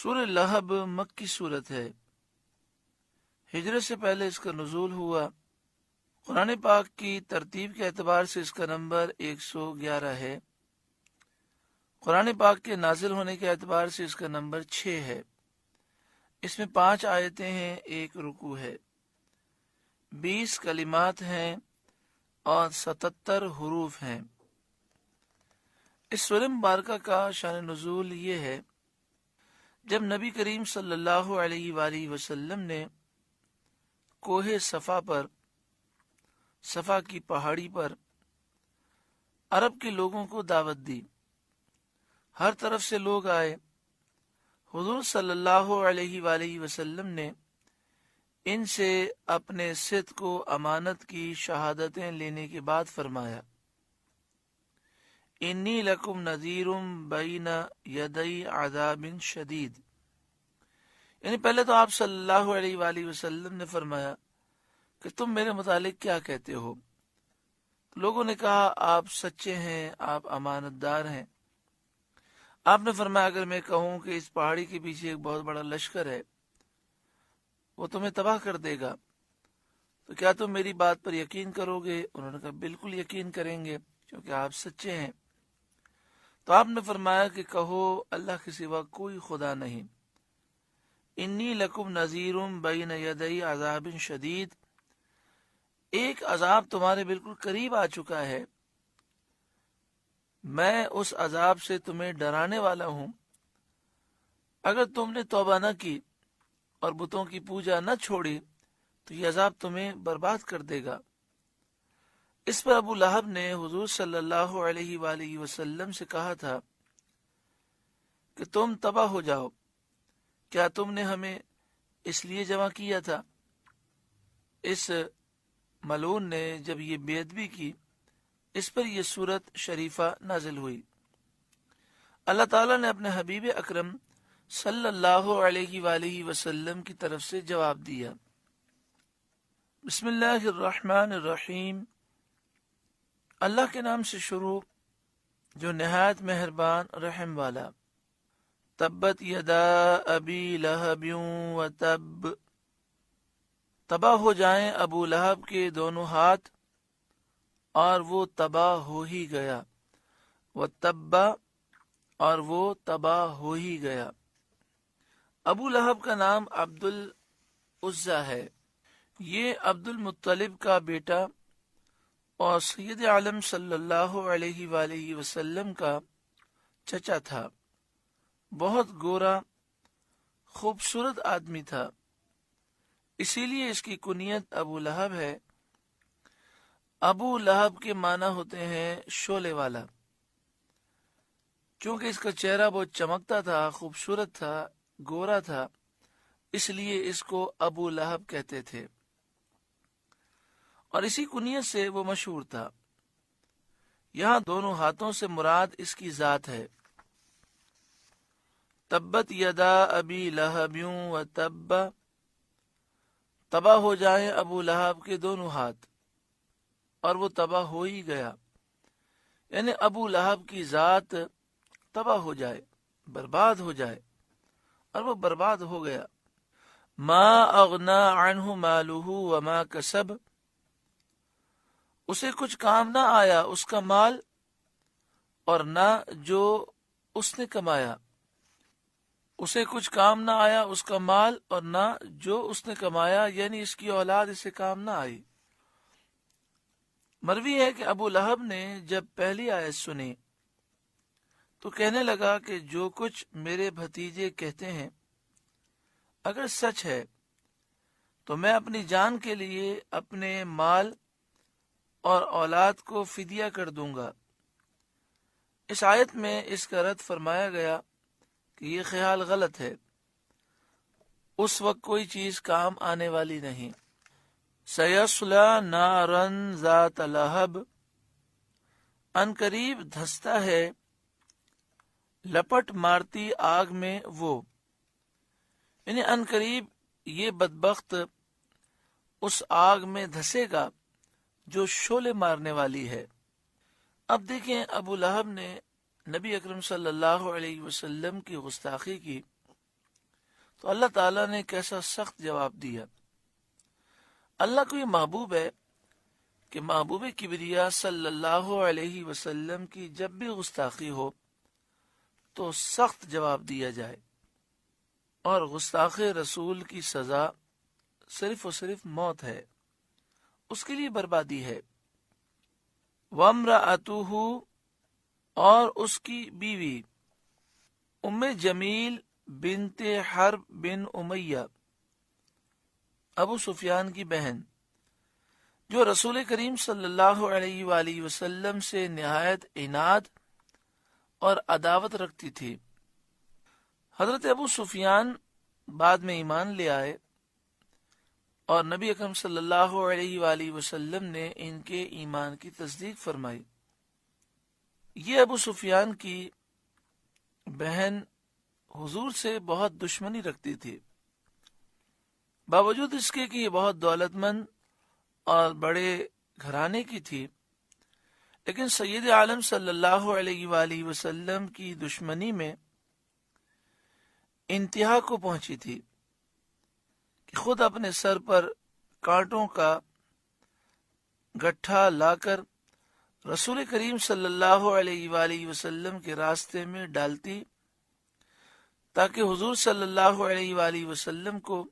سورہ لہب مکی صورت ہے۔ ہجرت سے پہلے اس کا نزول ہوا۔ قرآن پاک کی ترتیب کے اعتبار سے اس کا نمبر 111 ہے۔ قرآن پاک کے نازل ہونے کے اعتبار سے اس کا نمبر 6 ہے۔ اس میں 5 آیتیں ہیں، 1 رکوع ہے، 20 کلمات ہیں اور 77 حروف ہیں۔ اس سورہ مبارکہ کا شان نزول یہ ہے، جب نبی کریم صلی اللہ علیہ وآلہ وسلم نے کوہ صفا پر، صفا کی پہاڑی پر عرب کے لوگوں کو دعوت دی۔ ہر طرف سے لوگ آئے۔ حضور صلی اللہ علیہ وآلہ وسلم نے ان سے اپنے صدق و امانت کی شہادتیں لینے کے بعد فرمایا، انی لکم نذیر بین یدی عذاب شدید۔ یعنی پہلے تو آپ صلی اللہ علیہ وآلہ وسلم نے فرمایا کہ تم میرے متعلق کیا کہتے ہو؟ لوگوں نے کہا آپ سچے ہیں، آپ امانت دار ہیں۔ آپ نے فرمایا اگر میں کہوں کہ اس پہاڑی کے پیچھے ایک بہت بڑا لشکر ہے، وہ تمہیں تباہ کر دے گا، تو کیا تم میری بات پر یقین کرو گے؟ انہوں نے کہا بالکل یقین کریں گے، کیونکہ آپ سچے ہیں۔ تو آپ نے فرمایا کہ کہو اللہ کے سوا کوئی خدا نہیں، انی لکم نذیر بین یدی عذاب شدید، ایک عذاب تمہارے بالکل قریب آ چکا ہے، میں اس عذاب سے تمہیں ڈرانے والا ہوں۔ اگر تم نے توبہ نہ کی اور بتوں کی پوجا نہ چھوڑی تو یہ عذاب تمہیں برباد کر دے گا۔ اس پر ابو لہب نے حضور صلی اللہ علیہ وآلہ وسلم سے کہا تھا کہ تم تباہ ہو جاؤ، کیا تم نے ہمیں اس لیے جمع کیا تھا؟ اس ملعون نے جب یہ بے ادبی کی، اس پر یہ سورت شریفہ نازل ہوئی۔ اللہ تعالیٰ نے اپنے حبیب اکرم صلی اللہ علیہ وآلہ وسلم کی طرف سے جواب دیا۔ بسم اللہ الرحمن الرحیم، اللہ کے نام سے شروع جو نہایت مہربان رحم والا۔ تبت یدا ابی لہب وتب، تباہ ہو جائیں ابو لہب کے دونوں ہاتھ اور وہ تباہ ہو ہی گیا، وتب، اور وہ تباہ ہو ہی گیا۔ ابو لہب کا نام عبد العزیٰ ہے، یہ عبد المطلب کا بیٹا اور سید عالم صلی اللہ علیہ وآلہ وسلم کا چچا تھا۔ بہت گورا خوبصورت آدمی تھا، اسی لیے اس کی کنیت ابو لہب ہے۔ ابو لہب کے معنی ہوتے ہیں شعلے والا۔ چونکہ اس کا چہرہ بہت چمکتا تھا، خوبصورت تھا، گورا تھا، اس لیے اس کو ابو لہب کہتے تھے، اور اسی کنیت سے وہ مشہور تھا۔ یہاں دونوں ہاتھوں سے مراد اس کی ذات ہے۔ تبت یدا ابی لہب وتب، تباہ ہو جائیں ابو لہب کے دونوں ہاتھ اور وہ تباہ ہو ہی گیا، یعنی ابو لہب کی ذات تباہ ہو جائے، برباد ہو جائے، اور وہ برباد ہو گیا۔ ما اغنا عنہ مالہ وما کسب، اسے کچھ کام نہ آیا اس کا مال اور نہ جو اس نے کمایا۔ اسے کچھ کام نہ آیا اس کا مال اور نہ جو اس نے کمایا، یعنی اس کی اولاد اسے کام نہ آئی۔ مروی ہے کہ ابو لہب نے جب پہلی آیت سنی تو کہنے لگا کہ جو کچھ میرے بھتیجے کہتے ہیں اگر سچ ہے تو میں اپنی جان کے لیے اپنے مال اور اولاد کو فدیہ کر دوں گا۔ اس آیت میں اس کا رد فرمایا گیا کہ یہ خیال غلط ہے، اس وقت کوئی چیز کام آنے والی نہیں۔ سیصلی نارا ذات لہب، ان قریب دھستا ہے لپٹ مارتی آگ میں وہ، یعنی ان قریب یہ بدبخت اس آگ میں دھسے گا جو شعلے مارنے والی ہے۔ اب دیکھیں ابو لہب نے نبی اکرم صلی اللہ علیہ وسلم کی گستاخی کی تو اللہ تعالیٰ نے کیسا سخت جواب دیا۔ اللہ کو یہ محبوب ہے کہ محبوب کبریا صلی اللہ علیہ وسلم کی جب بھی گستاخی ہو تو سخت جواب دیا جائے، اور گستاخ رسول کی سزا صرف و صرف موت ہے، اس کے لیے بربادی ہے۔ وامرأتہ، اور اس کی بیوی ام جمیل بنت حرب بن امیہ، ابو سفیان کی بہن، جو رسول کریم صلی اللہ علیہ وآلہ وسلم سے نہایت عناد اور عداوت رکھتی تھی۔ حضرت ابو سفیان بعد میں ایمان لے آئے اور نبی اکرم صلی اللہ علیہ وآلہ وسلم نے ان کے ایمان کی تصدیق فرمائی۔ یہ ابو سفیان کی بہن حضور سے بہت دشمنی رکھتی تھی، باوجود اس کے کہ یہ بہت دولت مند اور بڑے گھرانے کی تھی، لیکن سید عالم صلی اللہ علیہ وآلہ وسلم کی دشمنی میں انتہا کو پہنچی تھی کہ خود اپنے سر پر کانٹوں کا گٹھا لا کر رسول کریم صلی اللہ علیہ وآلہ وسلم کے راستے میں ڈالتی تاکہ حضور صلی اللہ علیہ وآلہ وسلم کو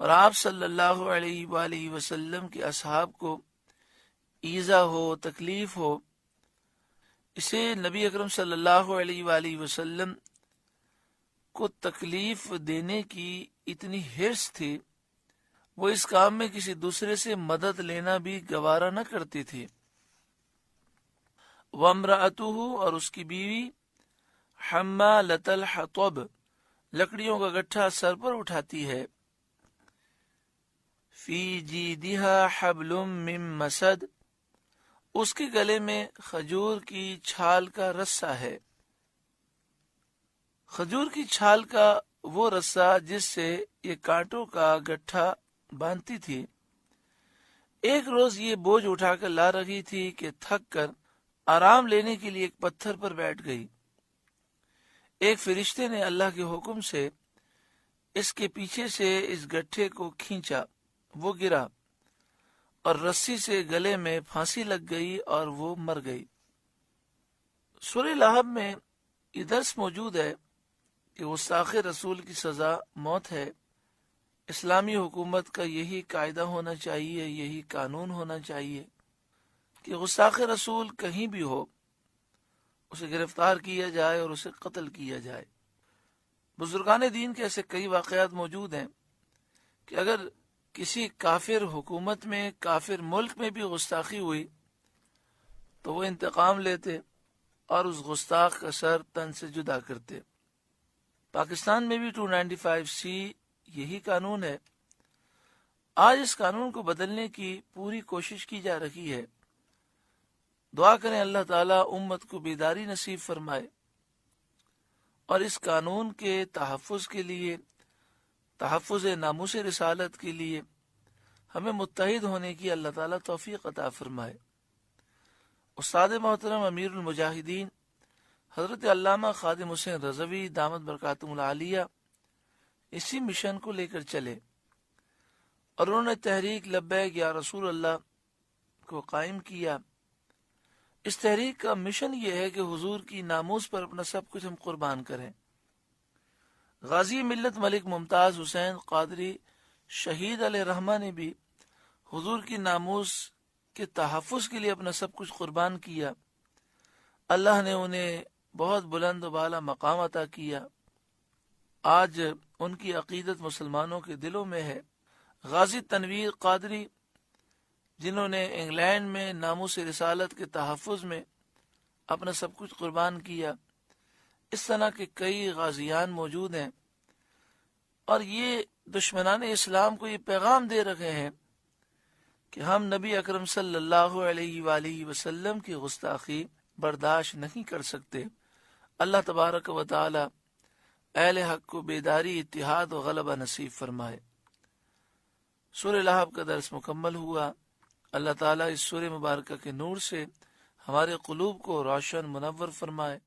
اور آپ صلی اللہ علیہ وآلہ وسلم کے اصحاب کو ایذا ہو، تکلیف ہو۔ اسے نبی اکرم صلی اللہ علیہ وآلہ وسلم کو تکلیف دینے کی اتنی حرص تھی، وہ اس کام میں کسی دوسرے سے مدد لینا بھی گوارا نہ کرتی تھی۔ وامرأتہ، اور اس کی بیوی حمالۃ الحطب، لکڑیوں کا گٹھا سر پر اٹھاتی ہے۔ فی جیدہا حبل من مسد، اس کے گلے میں کھجور کی چھال کا رسہ ہے۔ کھجور کی چھال کا وہ رسہ جس سے یہ کانٹوں کا گٹھا باندھتی تھی۔ ایک روز یہ بوجھ اٹھا کر لا رہی تھی کہ تھک کر آرام لینے کے لیے ایک پتھر پر بیٹھ گئی۔ ایک فرشتے نے اللہ کے حکم سے اس کے پیچھے سے اس گٹھے کو کھینچا، وہ گرا اور رسی سے گلے میں پھانسی لگ گئی اور وہ مر گئی۔ سورہ لہب میں یہ درس موجود ہے کہ گستاخ رسول کی سزا موت ہے۔ اسلامی حکومت کا یہی قاعدہ ہونا چاہیے، یہی قانون ہونا چاہیے کہ گستاخ رسول کہیں بھی ہو اسے گرفتار کیا جائے اور اسے قتل کیا جائے۔ بزرگان دین کے ایسے کئی واقعات موجود ہیں کہ اگر کسی کافر حکومت میں، کافر ملک میں بھی گستاخی ہوئی تو وہ انتقام لیتے اور اس گستاخ کا سر تن سے جدا کرتے۔ پاکستان میں بھی 295C یہی قانون ہے۔ آج اس قانون کو بدلنے کی پوری کوشش کی جا رہی ہے۔ دعا کریں اللہ تعالیٰ امت کو بیداری نصیب فرمائے اور اس قانون کے تحفظ کے لیے، تحفظ ناموس رسالت کے لیے ہمیں متحد ہونے کی اللہ تعالیٰ توفیق عطا فرمائے۔ استاد محترم امیر المجاہدین حضرت علامہ خادم حسین رضوی دامت برکاتہم العالیہ اسی مشن کو لے کر چلے اور انہوں نے تحریک لبیک یا رسول اللہ کو قائم کیا۔ اس تحریک کا مشن یہ ہے کہ حضور کی ناموس پر اپنا سب کچھ ہم قربان کریں۔ غازی ملت ملک ممتاز حسین قادری شہید علیہ رحمہ نے بھی حضور کی ناموس کے تحفظ کے لیے اپنا سب کچھ قربان کیا۔ اللہ نے انہیں بہت بلند و بالا مقام عطا کیا۔ آج ان کی عقیدت مسلمانوں کے دلوں میں ہے۔ غازی تنویر قادری جنہوں نے انگلینڈ میں ناموس رسالت کے تحفظ میں اپنا سب کچھ قربان کیا، اس طرح کے کئی غازیان موجود ہیں، اور یہ دشمنان اسلام کو یہ پیغام دے رکھے ہیں کہ ہم نبی اکرم صلی اللہ علیہ وآلہ وسلم کی گستاخی برداشت نہیں کر سکتے۔ اللہ تبارک و تعالی اہل حق کو بیداری، اتحاد و غلبہ نصیب فرمائے۔ سورہ لہب کا درس مکمل ہوا۔ اللہ تعالیٰ اس سورہ مبارکہ کے نور سے ہمارے قلوب کو روشن منور فرمائے۔